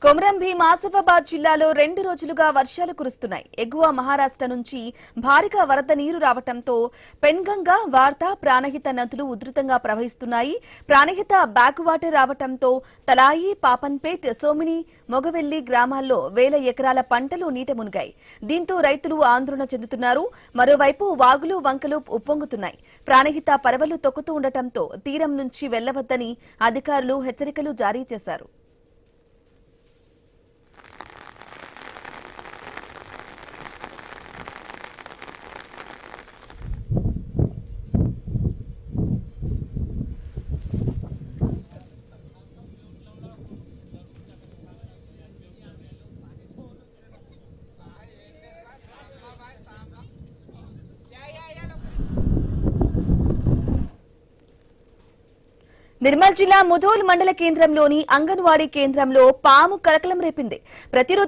కొమరం భీం ఆసిఫాబాద్ జిల్లాలో 2 రోజులుగా వర్షాలు కురుస్తున్నాయి. ఎగువ మహారాష్ట్ర నుంచి భారీగా వరద నీరు రావడంతో పెన్గంగా, వార్తా, ప్రాణహిత నదులు ఉధృతంగా ప్రవహిస్తున్నాయి. ప్రాణహిత బ్యాక్ వాటర్ రావడంతో తలాయి, పాపన్పేట్, సోమిని, మొగవెల్లి గ్రామాల్లో వేల ఎకరాల పంటలు నీట మునిగాయి. దీంతో రైతులు ఆందోళన చెందుతున్నారు. మరోవైపు వాగులు, వంకలు ఉప్పొంగుతున్నాయి. ప్రాణహిత పరవలు తొక్కుతూ ఉండటంతో తీరం నుంచి వెళ్లవద్దని అధికారులు హెచ్చరికలు జారీ చేశారు. నిర్మల్ జిల్లా ముధోల్ మండల కేంద్రంలోని అంగన్వాడీ కేంద్రంలో పాము కలకలం రేపింది. ప్రతిరోజు